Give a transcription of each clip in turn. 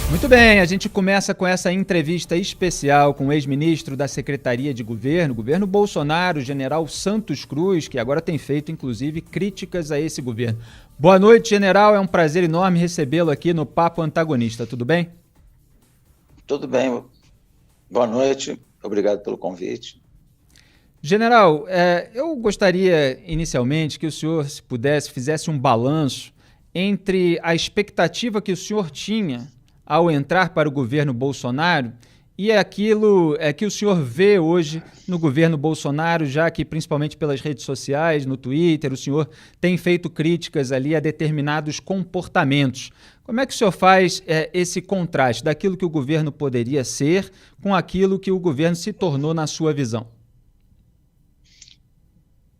Muito bem, a gente começa com essa entrevista especial com o ex-ministro da Secretaria de governo Bolsonaro, general Santos Cruz, que agora tem feito, inclusive, críticas a esse governo. Boa noite, general, é um prazer enorme recebê-lo aqui no Papo Antagonista, tudo bem? Tudo bem, boa noite, obrigado pelo convite. General, eu gostaria inicialmente que o senhor, se pudesse, fizesse um balanço entre a expectativa que o senhor tinha ao entrar para o governo Bolsonaro e aquilo que o senhor vê hoje no governo Bolsonaro, já que principalmente pelas redes sociais, no Twitter, o senhor tem feito críticas ali a determinados comportamentos. Como é que o senhor faz esse contraste daquilo que o governo poderia ser com aquilo que o governo se tornou na sua visão?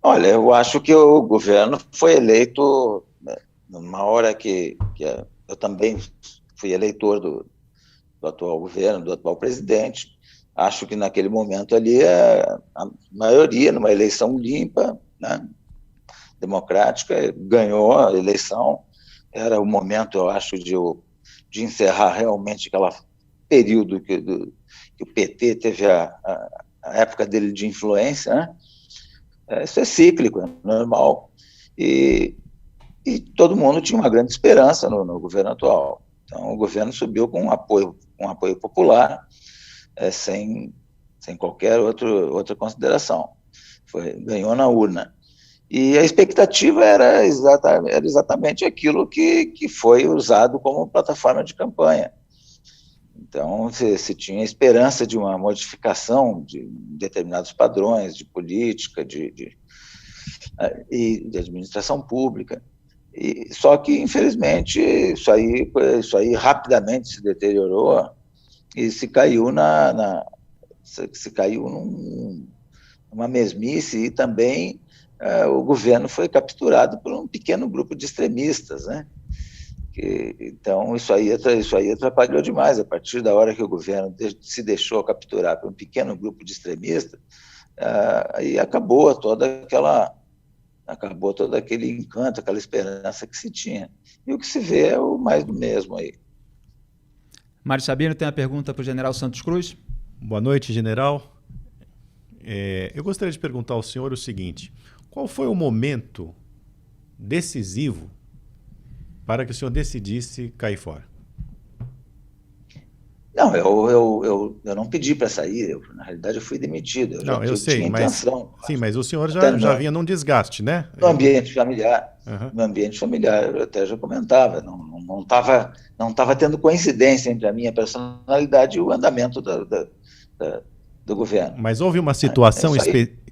Olha, eu acho que o governo foi eleito, né, numa hora que eu também fui eleitor do atual governo, do atual presidente. Acho que naquele momento ali a maioria, numa eleição limpa, né, democrática, ganhou a eleição. Era o momento, eu acho, de encerrar realmente aquele período que o PT teve a época dele de influência, né? Isso é cíclico, é normal. E todo mundo tinha uma grande esperança no governo atual. Então, o governo subiu com um apoio popular, sem qualquer outra consideração. Ganhou na urna. E a expectativa era exatamente aquilo que foi usado como plataforma de campanha. Então, se tinha esperança de uma modificação de determinados padrões de política, de administração pública. Só que, infelizmente, isso aí rapidamente se deteriorou e se caiu numa mesmice, e também o governo foi capturado por um pequeno grupo de extremistas, né? Então, isso aí atrapalhou demais. A partir da hora que o governo se deixou capturar por um pequeno grupo de extremistas, aí acabou todo aquele encanto, aquela esperança que se tinha. E o que se vê é o mais do mesmo aí. Mário Sabino tem uma pergunta para o general Santos Cruz. Boa noite, general. Eu gostaria de perguntar ao senhor o seguinte: qual foi o momento decisivo para que o senhor decidisse cair fora? Não, eu não pedi para sair, na realidade eu fui demitido. Eu sei, tinha intenção. Sim, mas o senhor já vinha num desgaste, né? No ambiente familiar, Uhum. no ambiente familiar, eu até já comentava, não estava tendo coincidência entre a minha personalidade e o andamento do governo. Mas houve uma situação,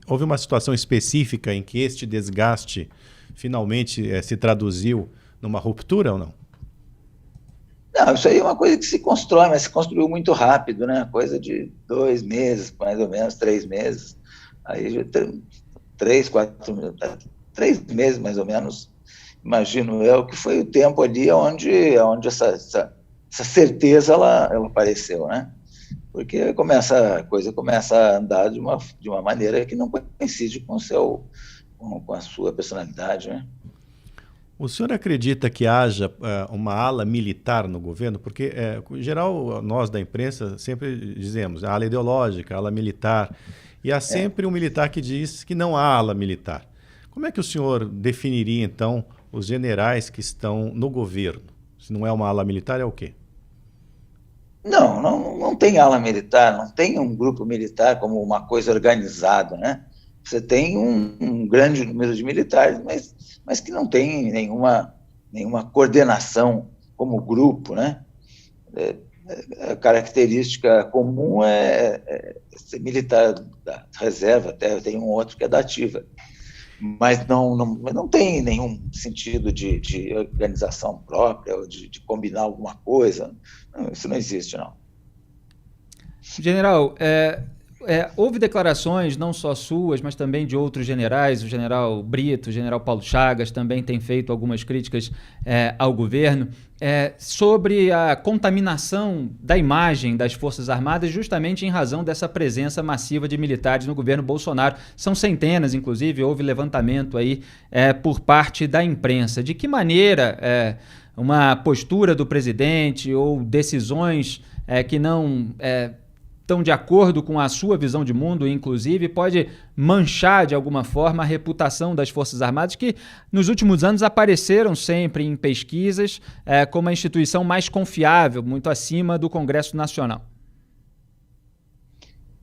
houve uma situação específica em que este desgaste finalmente se traduziu numa ruptura ou não? Não, isso aí é uma coisa que se constrói, mas se construiu muito rápido, né? Coisa de 2 meses, mais ou menos, 3 meses. Aí já 3 meses, mais ou menos, imagino eu, que foi o tempo ali onde essa certeza ela apareceu, né? Porque a coisa começa a andar de uma maneira que não coincide com a sua personalidade, né? O senhor acredita que haja uma ala militar no governo? Porque, em geral, nós da imprensa sempre dizemos a ala ideológica, a ala militar, e há sempre um militar que diz que não há ala militar. Como é que o senhor definiria, então, os generais que estão no governo? Se não é uma ala militar, é o quê? Não tem ala militar, não tem um grupo militar como uma coisa organizada, né? Você tem um grande número de militares, mas que não tem nenhuma coordenação como grupo, né? A característica comum é ser militar da reserva, até tem um outro que é da ativa, mas não tem nenhum sentido de organização própria, ou de combinar alguma coisa. Não, isso não existe, não. General, houve declarações, não só suas, mas também de outros generais, o general Brito, o general Paulo Chagas, também tem feito algumas críticas ao governo, sobre a contaminação da imagem das Forças Armadas, justamente em razão dessa presença massiva de militares no governo Bolsonaro. São centenas, inclusive, houve levantamento aí por parte da imprensa. De que maneira uma postura do presidente ou decisões que não estão de acordo com a sua visão de mundo, inclusive, pode manchar de alguma forma a reputação das Forças Armadas, que nos últimos anos apareceram sempre em pesquisas como a instituição mais confiável, muito acima do Congresso Nacional.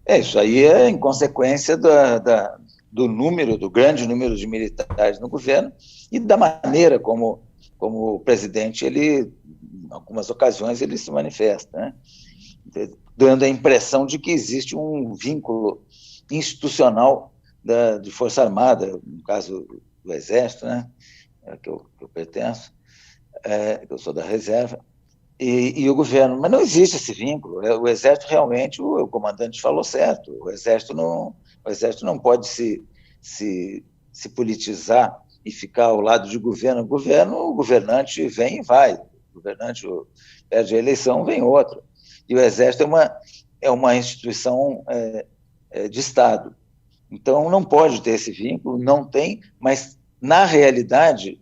Isso aí é em consequência do grande número de militares no governo e da maneira como o presidente, em algumas ocasiões, ele se manifesta, né? Dando a impressão de que existe um vínculo institucional de Força Armada, no caso do Exército, né, que eu pertenço, que eu sou da reserva, e o governo. Mas não existe esse vínculo. O Exército realmente, o comandante falou certo, o Exército não pode se politizar e ficar ao lado de governo. O governante vem e vai, o governante perde a eleição, vem outro. E o Exército é uma instituição de Estado. Então, não pode ter esse vínculo, não tem, mas, na realidade,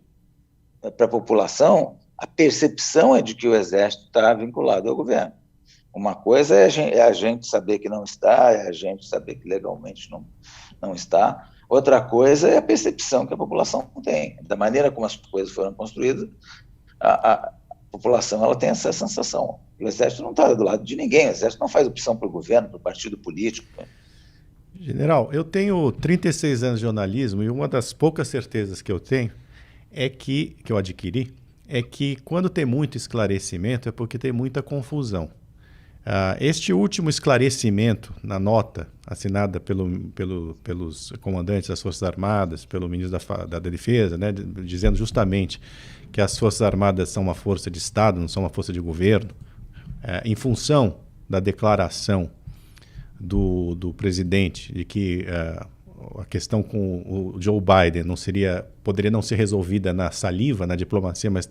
para a população, a percepção é de que o Exército está vinculado ao governo. Uma coisa é a gente saber que não está, é a gente saber que legalmente não está. Outra coisa é a percepção que a população tem. Da maneira como as coisas foram construídas, a população ela tem essa sensação. E o Exército não está do lado de ninguém, o Exército não faz opção para o governo, para o partido político. General, eu tenho 36 anos de jornalismo e uma das poucas certezas que eu tenho que eu adquiri, é que quando tem muito esclarecimento é porque tem muita confusão. Este último esclarecimento na nota assinada pelos comandantes das Forças Armadas, pelo ministro da Defesa, né, dizendo justamente que as Forças Armadas são uma força de Estado, não são uma força de governo, em função da declaração do presidente de que a questão com o Joe Biden poderia não ser resolvida na saliva, na diplomacia, mas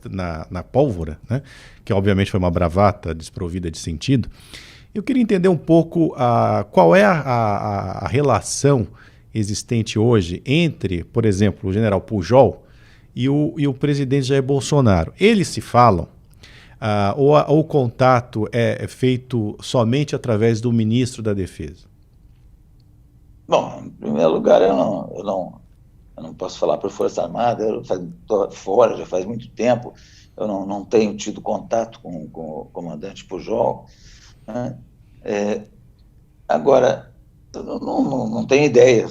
na pólvora, né? Que obviamente foi uma bravata desprovida de sentido. Eu queria entender um pouco qual é a relação existente hoje entre, por exemplo, o general Pujol e o presidente Jair Bolsonaro. Eles se falam, ou o contato é feito somente através do ministro da Defesa? Bom, em primeiro lugar, eu não posso falar por Força Armada, eu estou fora já faz muito tempo, eu não tenho tido contato com o comandante Pujol, né? Agora, eu não tenho ideia,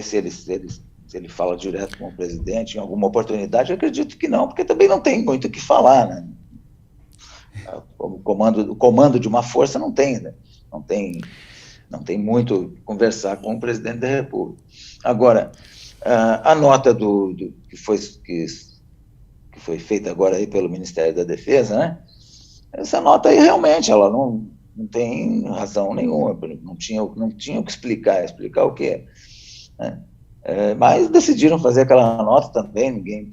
se ele fala direto com o presidente em alguma oportunidade. Eu acredito que não, porque também não tem muito o que falar, né? O comando de uma força não tem, né? Não tem muito conversar com o presidente da República. Agora, a nota que foi feita agora aí pelo Ministério da Defesa, né? Essa nota aí realmente ela não tem razão nenhuma, não tinha o que explicar o quê, né? Mas decidiram fazer aquela nota também,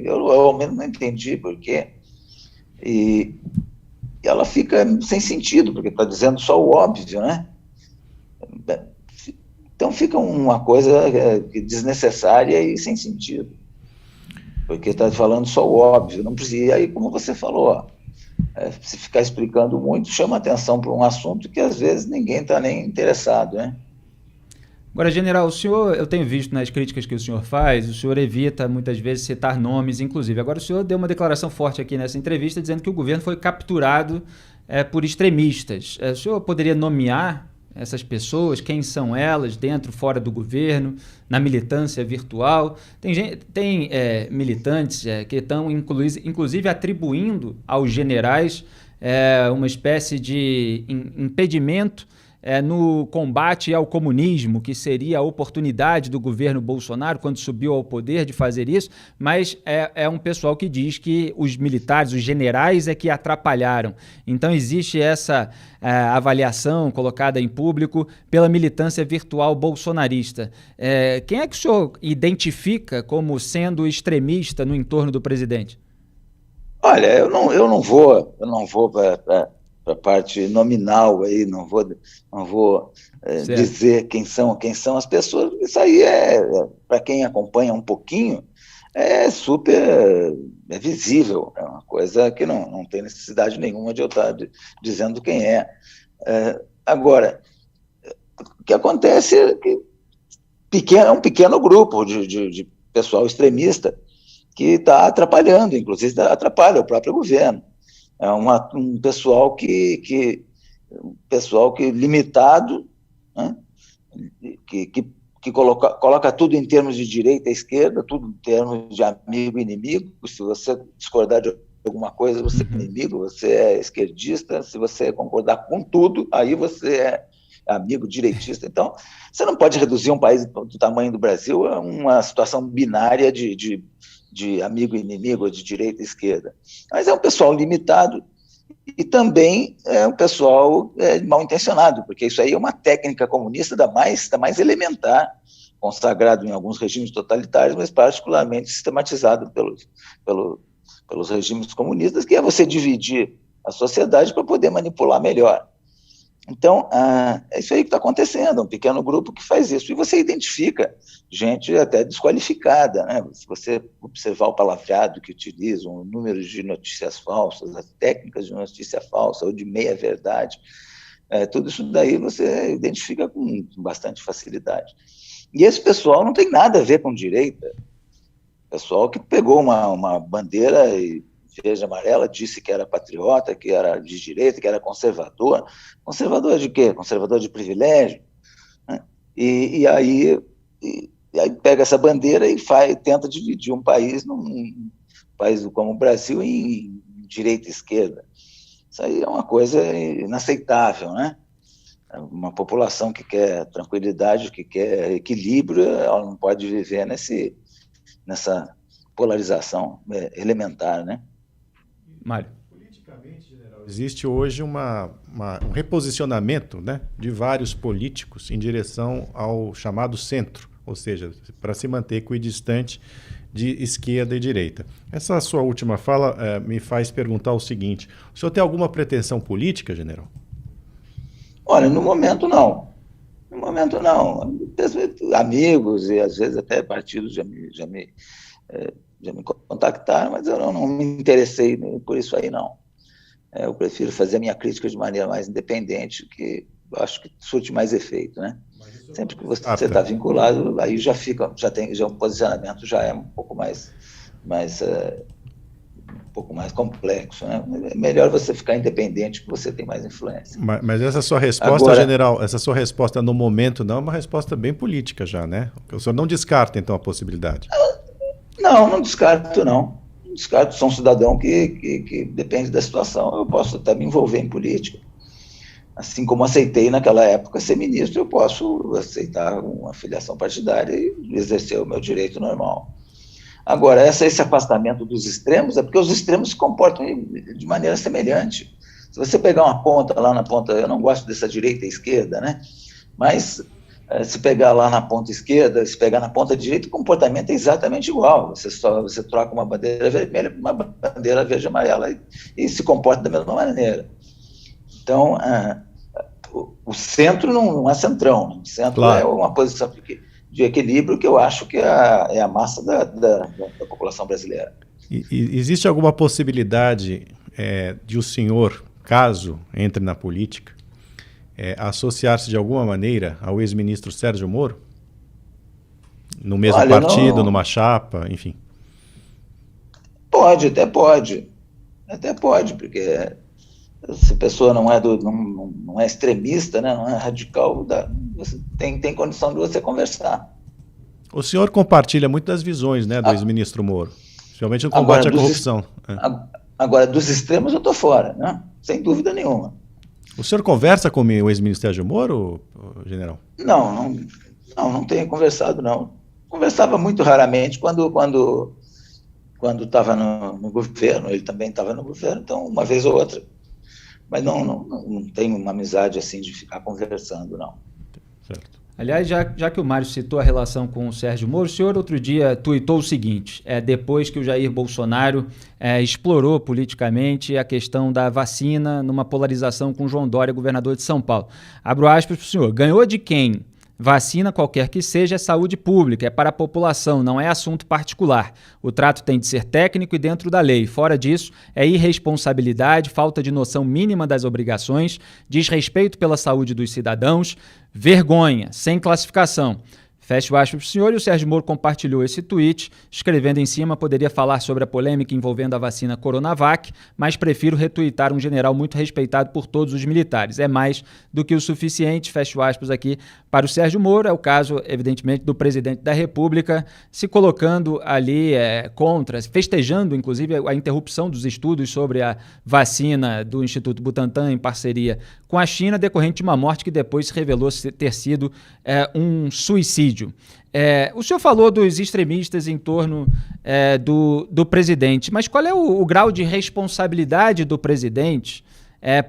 eu ao menos não entendi por quê, e ela fica sem sentido, porque está dizendo só o óbvio, né? Então fica uma coisa desnecessária e sem sentido, porque está falando só o óbvio, não precisa. E aí, como você falou, se ficar explicando muito, chama atenção para um assunto que às vezes ninguém está nem interessado, né? Agora, general, eu tenho visto nas críticas que o senhor faz, o senhor evita muitas vezes citar nomes, inclusive. Agora, o senhor deu uma declaração forte aqui nessa entrevista, dizendo que o governo foi capturado por extremistas. O senhor poderia nomear essas pessoas, quem são elas, dentro, fora do governo, na militância virtual? Tem militantes que estão, inclusive, atribuindo aos generais uma espécie de impedimento no combate ao comunismo, que seria a oportunidade do governo Bolsonaro, quando subiu ao poder, de fazer isso, mas é um pessoal que diz que os militares, os generais, é que atrapalharam. Então existe essa avaliação colocada em público pela militância virtual bolsonarista. Quem é que o senhor identifica como sendo extremista no entorno do presidente? Olha, eu não vou para a parte nominal aí, não vou dizer quem são as pessoas. Isso aí para quem acompanha um pouquinho, é super visível, é uma coisa que não tem necessidade nenhuma de eu estar dizendo quem é. Agora, o que acontece é que é um pequeno grupo de pessoal extremista que está atrapalhando, inclusive atrapalha o próprio governo. É um pessoal que limitado, né? que coloca tudo em termos de direita e esquerda, tudo em termos de amigo e inimigo. Se você discordar de alguma coisa, você é inimigo, você é esquerdista. Se você concordar com tudo, aí você é amigo direitista. Então, você não pode reduzir um país do tamanho do Brasil a uma situação binária de amigo e inimigo, de direita e esquerda. Mas é um pessoal limitado e também é um pessoal mal intencionado, porque isso aí é uma técnica comunista da mais elementar, consagrado em alguns regimes totalitários, mas particularmente sistematizado pelos regimes comunistas, que é você dividir a sociedade para poder manipular melhor. Então, é isso aí que está acontecendo, um pequeno grupo que faz isso. E você identifica gente até desqualificada, né? Se você observar o palavreado que utilizam, o número de notícias falsas, as técnicas de notícia falsa ou de meia-verdade, tudo isso daí você identifica com bastante facilidade. E esse pessoal não tem nada a ver com direita. Pessoal que pegou uma bandeira verde e amarela, disse que era patriota, que era de direita, que era conservador. Conservador de quê? Conservador de privilégio. Né? E aí pega essa bandeira e tenta dividir um país, num país como o Brasil, em direita e esquerda. Isso aí é uma coisa inaceitável, né? Uma população que quer tranquilidade, que quer equilíbrio, ela não pode viver nessa polarização elementar, né? Mário. Politicamente, general, existe hoje um reposicionamento, né, de vários políticos em direção ao chamado centro, ou seja, para se manter equidistante de esquerda e direita. Essa sua última fala me faz perguntar o seguinte: o senhor tem alguma pretensão política, general? Olha, no momento não. No momento não. Amigos e às vezes até partidos já me contactaram, mas eu não me interessei por isso aí, não. Eu prefiro fazer a minha crítica de maneira mais independente, que eu acho que surte mais efeito, né? Sempre que você está vinculado, aí já o posicionamento já é um pouco mais complexo, né? É melhor você ficar independente, que você tem mais influência. Mas essa sua resposta, agora, general, essa sua resposta no momento não é uma resposta bem política já, né? O senhor não descarta, então, a possibilidade? Não descarto, não. Não descarto, sou um cidadão que depende da situação. Eu posso até me envolver em política. Assim como aceitei naquela época ser ministro, eu posso aceitar uma filiação partidária e exercer o meu direito normal. Agora, esse afastamento dos extremos é porque os extremos se comportam de maneira semelhante. Se você pegar uma ponta, lá na ponta, eu não gosto dessa direita e esquerda, né? Mas se pegar lá na ponta esquerda, se pegar na ponta direita, o comportamento é exatamente igual. Você troca uma bandeira vermelha por uma bandeira verde e amarela e se comporta da mesma maneira. Então, o centro não é centrão, né? O centro claro. É uma posição de equilíbrio que eu acho que é a massa da população brasileira. Existe alguma possibilidade de o senhor, caso entre na política, associar-se de alguma maneira ao ex-ministro Sérgio Moro? No mesmo partido, numa chapa, enfim? Até pode, porque se a pessoa não é extremista, né, não é radical, você tem condição de você conversar. O senhor compartilha muito das visões, né, do ex-ministro Moro, principalmente no combate à corrupção. Agora, dos extremos eu estou fora, né? Sem dúvida nenhuma. O senhor conversa com o ex-ministro Sérgio Moro, general? Não tenho conversado, não. Conversava muito raramente quando estava no governo, ele também estava no governo, então uma vez ou outra. Mas não tenho uma amizade assim de ficar conversando, não. Certo. Aliás, já que o Mário citou a relação com o Sérgio Moro, o senhor outro dia tuitou o seguinte, depois que o Jair Bolsonaro explorou politicamente a questão da vacina numa polarização com João Dória, governador de São Paulo. Abro aspas para o senhor, ganhou de quem? Vacina, qualquer que seja, é saúde pública, é para a população, não é assunto particular. O trato tem de ser técnico e dentro da lei. Fora disso, é irresponsabilidade, falta de noção mínima das obrigações, desrespeito pela saúde dos cidadãos, vergonha, sem classificação. Fecha o aspas para o senhor, e o Sérgio Moro compartilhou esse tweet, escrevendo em cima: poderia falar sobre a polêmica envolvendo a vacina Coronavac, mas prefiro retuitar um general muito respeitado por todos os militares. É mais do que o suficiente, fecha o aspas aqui para o Sérgio Moro. É o caso, evidentemente, do presidente da República se colocando ali contra, festejando, inclusive, a interrupção dos estudos sobre a vacina do Instituto Butantan em parceria com a China, decorrente de uma morte que depois se revelou ter sido um suicídio. O senhor falou dos extremistas em torno do presidente, mas qual é o grau de responsabilidade do presidente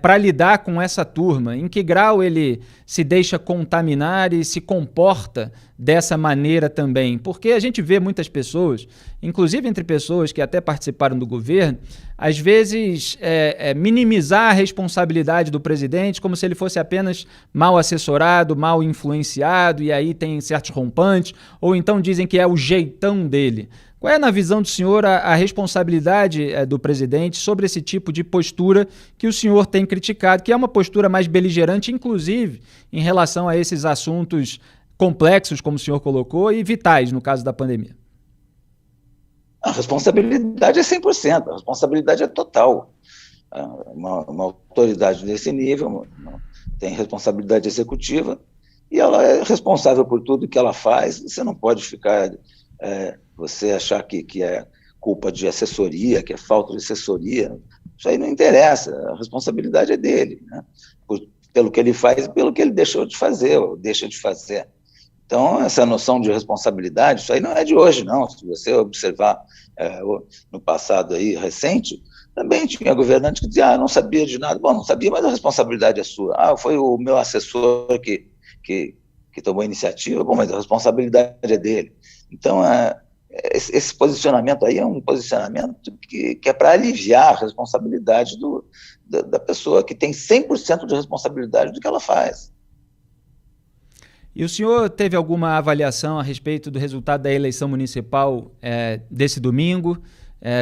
para lidar com essa turma? Em que grau ele se deixa contaminar e se comporta dessa maneira também? Porque a gente vê muitas pessoas, inclusive entre pessoas que até participaram do governo, às vezes minimizar a responsabilidade do presidente como se ele fosse apenas mal assessorado, mal influenciado, e aí tem certos rompantes, ou então dizem que é o jeitão dele. Qual é, na visão do senhor, a responsabilidade do presidente sobre esse tipo de postura que o senhor tem criticado, que é uma postura mais beligerante, inclusive em relação a esses assuntos complexos, como o senhor colocou, e vitais no caso da pandemia? A responsabilidade é 100%, a responsabilidade é total. Uma autoridade desse nível tem responsabilidade executiva e ela é responsável por tudo que ela faz. Você não pode ficar... você achar que é culpa de assessoria, que é falta de assessoria, isso aí não interessa, a responsabilidade é dele, né? Pelo que ele faz e pelo que ele deixou de fazer, ou deixa de fazer. Então, essa noção de responsabilidade, isso aí não é de hoje, não. Se você observar no passado aí, recente, também tinha governante que dizia, não sabia de nada. Bom, não sabia, mas a responsabilidade é sua. Foi o meu assessor que tomou a iniciativa, bom, mas a responsabilidade é dele. Então, esse posicionamento aí é um posicionamento que é para aliviar a responsabilidade da pessoa que tem 100% de responsabilidade do que ela faz. E o senhor teve alguma avaliação a respeito do resultado da eleição municipal desse domingo,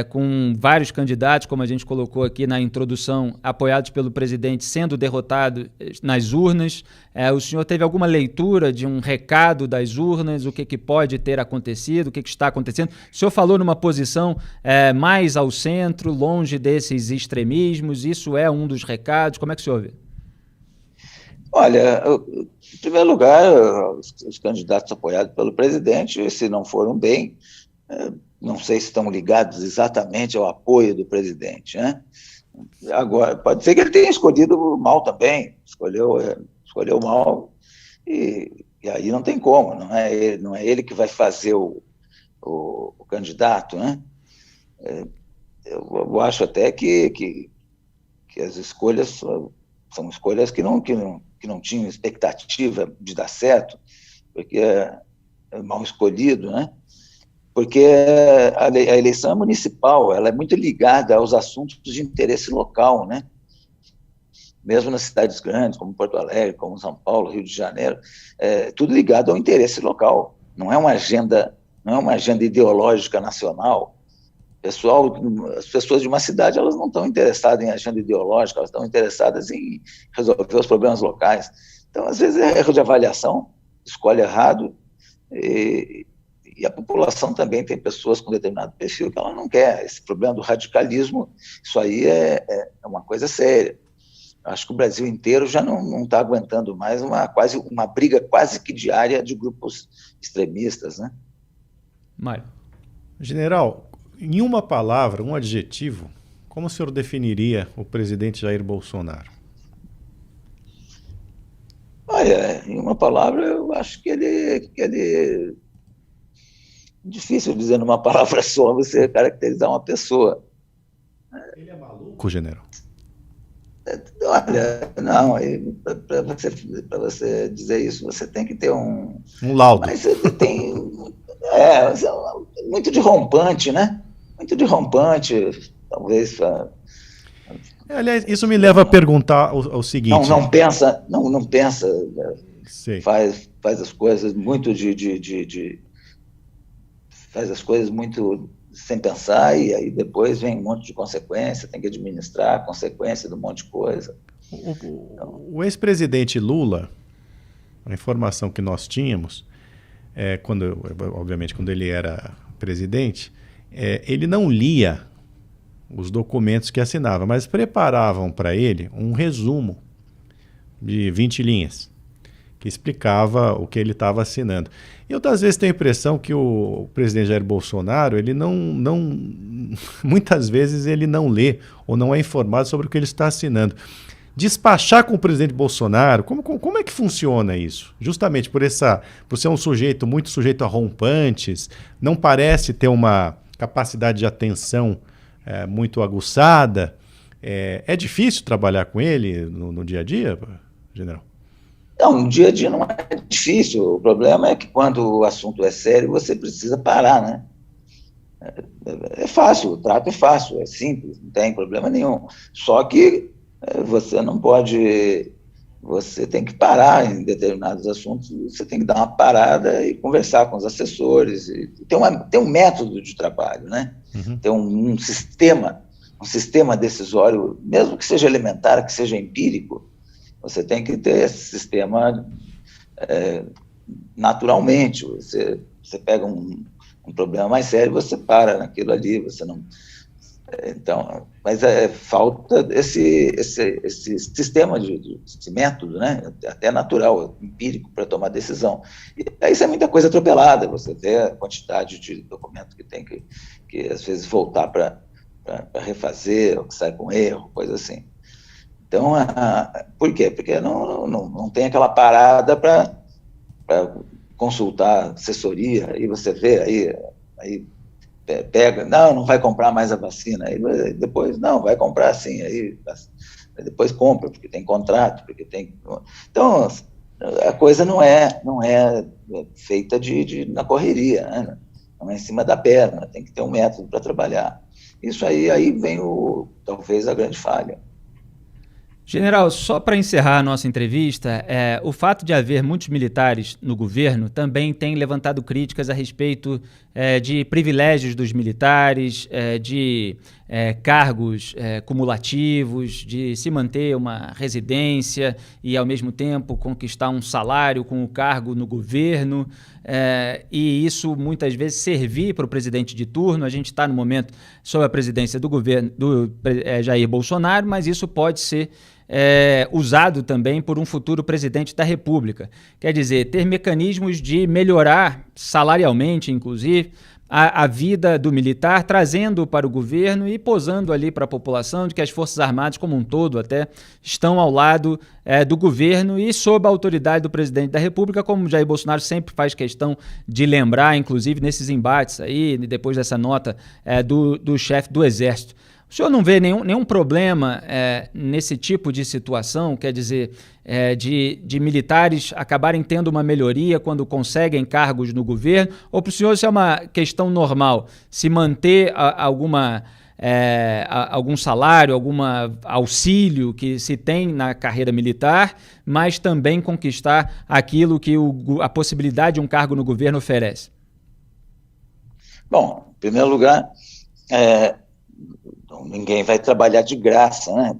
com vários candidatos, como a gente colocou aqui na introdução, apoiados pelo presidente, sendo derrotado nas urnas? O senhor teve alguma leitura de um recado das urnas, o que pode ter acontecido, o que está acontecendo? O senhor falou numa posição mais ao centro, longe desses extremismos, isso é um dos recados, como é que o senhor vê? Olha, em primeiro lugar, os candidatos apoiados pelo presidente, se não foram bem, não sei se estão ligados exatamente ao apoio do presidente, né? Agora, pode ser que ele tenha escolhido mal também, escolheu mal, e aí não tem como, não é ele que vai fazer o candidato, né? Eu acho até que as escolhas são escolhas que não tinham expectativa de dar certo, porque é mal escolhido, né? Porque a eleição é municipal, ela é muito ligada aos assuntos de interesse local, né? Mesmo nas cidades grandes, como Porto Alegre, como São Paulo, Rio de Janeiro, tudo ligado ao interesse local. Não é uma agenda ideológica nacional. As pessoas de uma cidade, elas não estão interessadas em agenda ideológica, elas estão interessadas em resolver os problemas locais. Então, às vezes, é erro de avaliação, escolhe errado, e a população também tem pessoas com determinado perfil que ela não quer. Esse problema do radicalismo, isso aí é uma coisa séria. Acho que o Brasil inteiro já não está aguentando mais uma briga quase que diária de grupos extremistas, né? Mário. General, em uma palavra, um adjetivo, como o senhor definiria o presidente Jair Bolsonaro? Olha, em uma palavra, eu acho que ele... Difícil dizer numa palavra só você caracterizar uma pessoa. Ele é maluco, general? Olha, não, para você dizer isso, você tem que ter um laudo. Mas tem... muito de rompante, né? Muito de rompante, talvez... Aliás, isso me leva a perguntar o seguinte... Não pensa, faz as coisas muito faz as coisas muito sem pensar, e aí depois vem um monte de consequência, tem que administrar a consequência de um monte de coisa. O ex-presidente Lula, a informação que nós tínhamos, obviamente quando ele era presidente, ele não lia os documentos que assinava, mas preparavam para ele um resumo de 20 linhas, que explicava o que ele estava assinando. Eu, às vezes, tenho a impressão que o presidente Jair Bolsonaro, ele muitas vezes ele não lê ou não é informado sobre o que ele está assinando. Despachar com o presidente Bolsonaro, como é que funciona isso? Justamente por ser um sujeito muito sujeito a rompantes, não parece ter uma capacidade de atenção muito aguçada. É difícil trabalhar com ele no dia a dia, general? Não, no dia a dia não é difícil. O problema é que quando o assunto é sério, você precisa parar, né? É fácil, o trato é fácil, é simples, não tem problema nenhum. Só que você não pode, você tem que parar em determinados assuntos, você tem que dar uma parada e conversar com os assessores, e tem um método de trabalho, né? Uhum. Tem um sistema decisório, mesmo que seja elementar, que seja empírico, você tem que ter esse sistema naturalmente. Você pega um problema mais sério, você para naquilo ali, você não... Então, mas falta esse sistema, esse método, né? Até natural, empírico, para tomar decisão. E aí isso é muita coisa atropelada, você vê a quantidade de documento que tem que às vezes voltar para refazer, ou que sai com erro, coisa assim. Então, por quê? Porque não tem aquela parada para consultar assessoria, aí você vê, aí pega, não vai comprar mais a vacina, aí depois, não, vai comprar sim, aí depois compra, porque tem contrato, porque tem... Então, a coisa não é feita na correria, né? Não é em cima da perna, tem que ter um método para trabalhar. Isso aí vem talvez a grande falha. General, só para encerrar a nossa entrevista, o fato de haver muitos militares no governo também tem levantado críticas a respeito de privilégios dos militares, de cargos cumulativos, de se manter uma residência e, ao mesmo tempo, conquistar um salário com o cargo no governo, e isso muitas vezes servir para o presidente de turno. A gente está no momento sob a presidência do governo do Jair Bolsonaro, mas isso pode ser usado também por um futuro presidente da República. Quer dizer, ter mecanismos de melhorar salarialmente, inclusive, a vida do militar, trazendo para o governo e posando ali para a população de que as Forças Armadas como um todo até estão ao lado do governo e sob a autoridade do presidente da República, como Jair Bolsonaro sempre faz questão de lembrar, inclusive nesses embates aí, depois dessa nota do chefe do Exército. O senhor não vê nenhum problema nesse tipo de situação, quer dizer, de militares acabarem tendo uma melhoria quando conseguem cargos no governo? Ou para o senhor isso é uma questão normal, se manter algum salário, algum auxílio que se tem na carreira militar, mas também conquistar aquilo que a possibilidade de um cargo no governo oferece? Bom, em primeiro lugar, ninguém vai trabalhar de graça, né?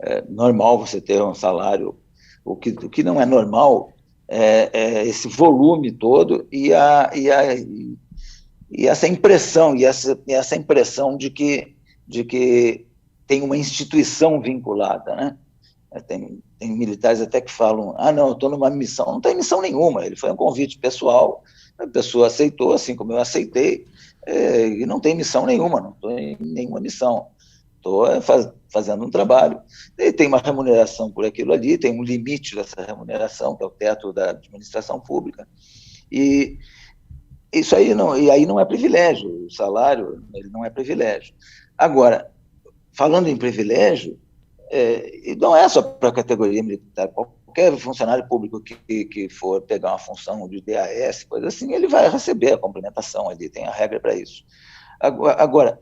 É normal você ter um salário. O que não é normal é esse volume todo e essa impressão, essa impressão de que tem uma instituição vinculada, né? Tem militares até que falam, não, eu estou numa missão. Não tem missão nenhuma, ele foi um convite pessoal, a pessoa aceitou, assim como eu aceitei, e não tem missão nenhuma, não estou em nenhuma missão. Estou fazendo um trabalho, e tem uma remuneração por aquilo ali, tem um limite dessa remuneração, que é o teto da administração pública, e isso aí não é privilégio, o salário ele não é privilégio. Agora, falando em privilégio, não é só para a categoria militar, qualquer funcionário público que for pegar uma função de DAS, coisa assim, ele vai receber a complementação ali, tem a regra para isso. Agora,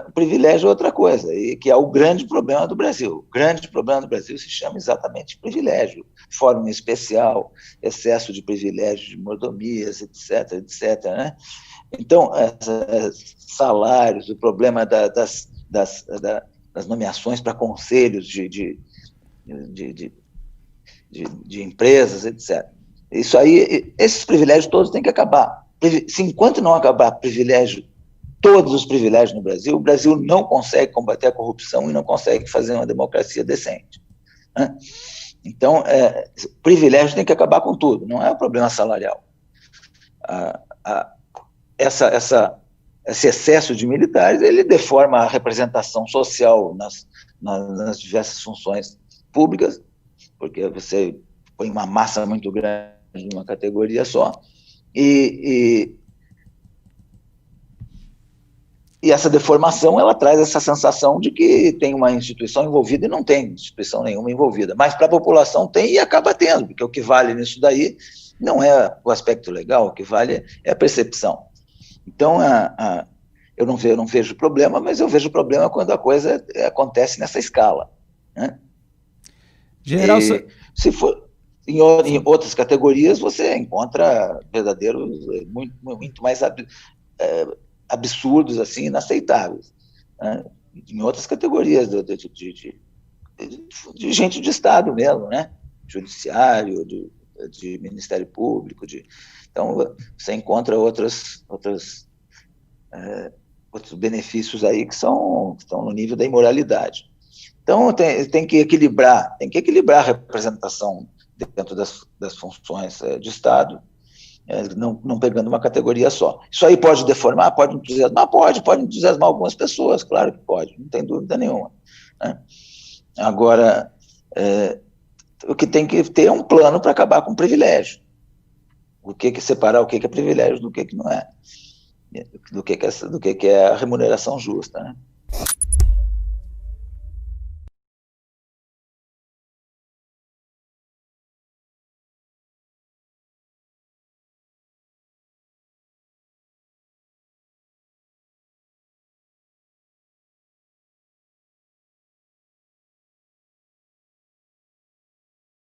o privilégio é outra coisa, e que é o grande problema do Brasil. O grande problema do Brasil se chama exatamente privilégio, fórum especial, excesso de privilégios, de mordomias, etc., etc., né? Então, salários, o problema das nomeações para conselhos de empresas, etc. Isso aí, esses privilégios todos têm que acabar. Enquanto não acabar privilégio, todos os privilégios no Brasil, o Brasil não consegue combater a corrupção e não consegue fazer uma democracia decente, né? Então, privilégio tem que acabar com tudo, não é o problema salarial. Esse excesso de militares, ele deforma a representação social nas diversas funções públicas, porque você põe uma massa muito grande numa categoria só, e essa deformação, ela traz essa sensação de que tem uma instituição envolvida e não tem instituição nenhuma envolvida, mas para a população tem e acaba tendo, porque o que vale nisso daí não é o aspecto legal, o que vale é a percepção. Então, eu não vejo problema, mas eu vejo problema quando a coisa acontece nessa escala, né? General, se for em outras categorias, você encontra verdadeiros muito mais absurdos, assim, inaceitáveis, né? Em outras categorias de gente de Estado mesmo, né? Judiciário, de Ministério Público, então você encontra outros benefícios aí que estão no nível da imoralidade. Então tem que equilibrar a representação dentro das funções de Estado, não pegando uma categoria só. Isso aí pode deformar, pode entusiasmar, pode entusiasmar algumas pessoas, claro que pode, não tem dúvida nenhuma, né? Agora, o que tem que ter é um plano para acabar com o privilégio. O que separar o que é privilégio do que não é, do que é a remuneração justa, né?